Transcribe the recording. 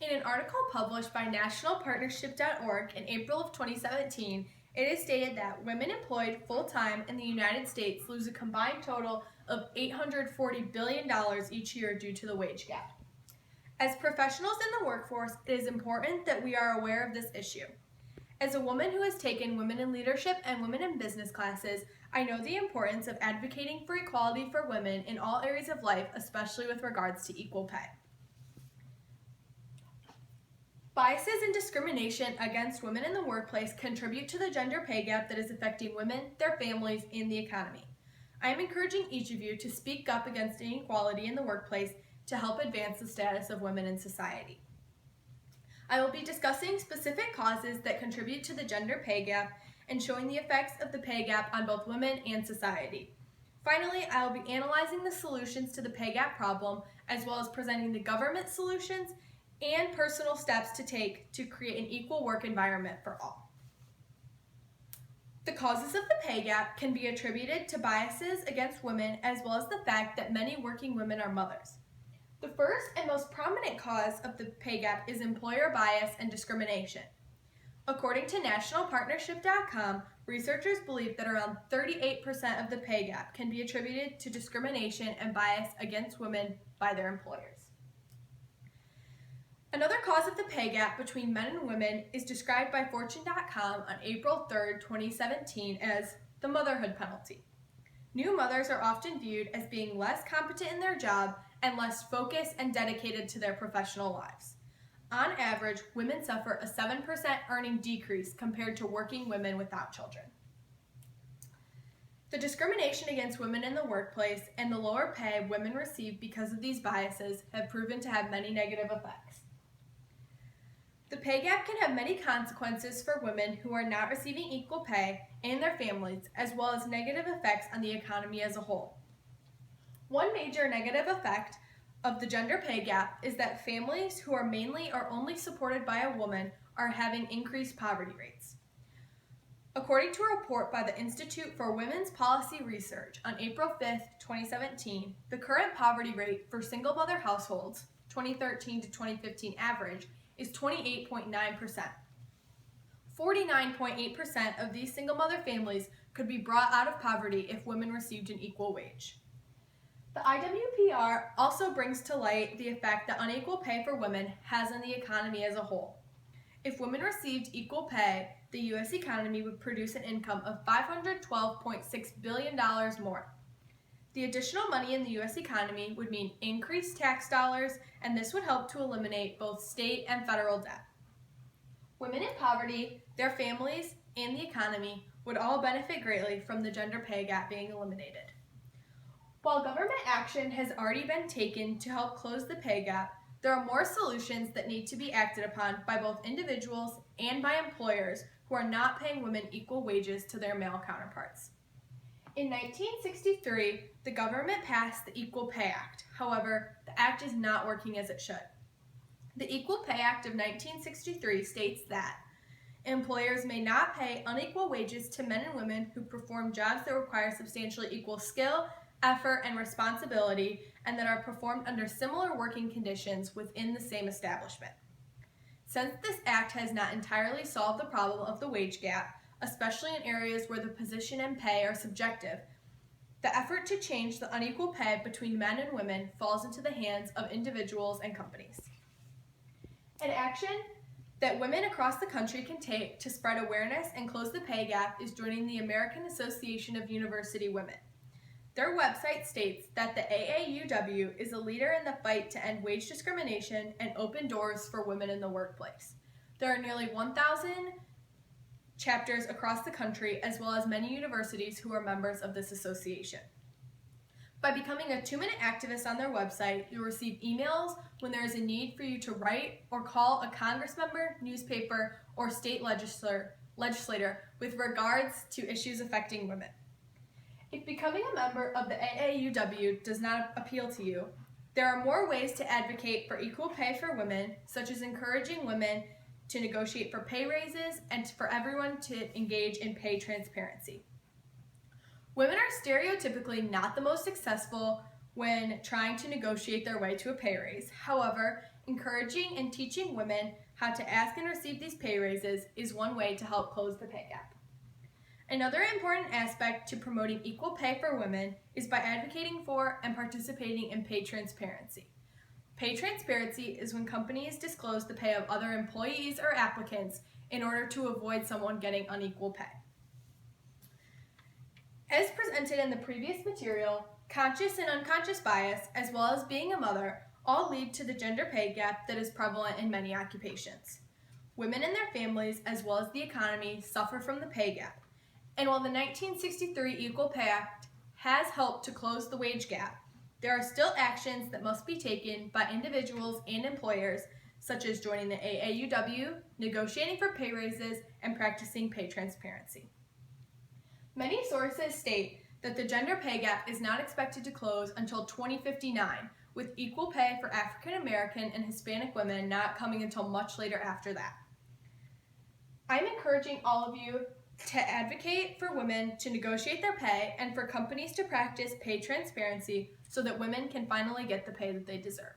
In an article published by nationalpartnership.org in April of 2017, it is stated that women employed full-time in the United States lose a combined total of $840 billion each year due to the wage gap. As professionals in the workforce, it is important that we are aware of this issue. As a woman who has taken women in leadership and women in business classes, I know the importance of advocating for equality for women in all areas of life, especially with regards to equal pay. Biases and discrimination against women in the workplace contribute to the gender pay gap that is affecting women, their families, and the economy. I am encouraging each of you to speak up against inequality in the workplace to help advance the status of women in society. I will be discussing specific causes that contribute to the gender pay gap and showing the effects of the pay gap on both women and society. Finally, I will be analyzing the solutions to the pay gap problem, as well as presenting the government solutions and personal steps to take to create an equal work environment for all. The causes of the pay gap can be attributed to biases against women, as well as the fact that many working women are mothers. The first and most prominent cause of the pay gap is employer bias and discrimination. According to nationalpartnership.com, researchers believe that around 38% of the pay gap can be attributed to discrimination and bias against women by their employers. Another cause of the pay gap between men and women is described by Fortune.com on April 3, 2017 as the motherhood penalty. New mothers are often viewed as being less competent in their job and less focused and dedicated to their professional lives. On average, women suffer a 7% earning decrease compared to working women without children. The discrimination against women in the workplace and the lower pay women receive because of these biases have proven to have many negative effects. The pay gap can have many consequences for women who are not receiving equal pay and their families, as well as negative effects on the economy as a whole. One major negative effect of the gender pay gap is that families who are mainly or only supported by a woman are having increased poverty rates. According to a report by the Institute for Women's Policy Research on April 5, 2017, the current poverty rate for single mother households, 2013 to 2015 average, is 28.9%. 49.8% of these single mother families could be brought out of poverty if women received an equal wage. The IWPR also brings to light the effect that unequal pay for women has on the economy as a whole. If women received equal pay, the U.S. economy would produce an income of $512.6 billion more. The additional money in the U.S. economy would mean increased tax dollars, and this would help to eliminate both state and federal debt. Women in poverty, their families, and the economy would all benefit greatly from the gender pay gap being eliminated. While government action has already been taken to help close the pay gap, there are more solutions that need to be acted upon by both individuals and by employers who are not paying women equal wages to their male counterparts. In 1963, the government passed the Equal Pay Act. However, the act is not working as it should. The Equal Pay Act of 1963 states that employers may not pay unequal wages to men and women who perform jobs that require substantially equal skill, effort, and responsibility, and that are performed under similar working conditions within the same establishment. Since this act has not entirely solved the problem of the wage gap, especially in areas where the position and pay are subjective, the effort to change the unequal pay between men and women falls into the hands of individuals and companies. An action that women across the country can take to spread awareness and close the pay gap is joining the American Association of University Women. Their website states that the AAUW is a leader in the fight to end wage discrimination and open doors for women in the workplace. There are nearly 1,000 chapters across the country, as well as many universities who are members of this association. By becoming a 2-minute activist on their website, you'll receive emails when there is a need for you to write or call a Congress member, newspaper, or state legislator with regards to issues affecting women. If becoming a member of the AAUW does not appeal to you, there are more ways to advocate for equal pay for women, such as encouraging women to negotiate for pay raises and for everyone to engage in pay transparency. Women are stereotypically not the most successful when trying to negotiate their way to a pay raise. However, encouraging and teaching women how to ask and receive these pay raises is one way to help close the pay gap. Another important aspect to promoting equal pay for women is by advocating for and participating in pay transparency. Pay transparency is when companies disclose the pay of other employees or applicants in order to avoid someone getting unequal pay. As presented in the previous material, conscious and unconscious bias, as well as being a mother, all lead to the gender pay gap that is prevalent in many occupations. Women and their families, as well as the economy, suffer from the pay gap. And while the 1963 Equal Pay Act has helped to close the wage gap, there are still actions that must be taken by individuals and employers, such as joining the AAUW, negotiating for pay raises, and practicing pay transparency. Many sources state that the gender pay gap is not expected to close until 2059, with equal pay for African American and Hispanic women not coming until much later after that. I'm encouraging all of you to advocate for women to negotiate their pay and for companies to practice pay transparency so that women can finally get the pay that they deserve.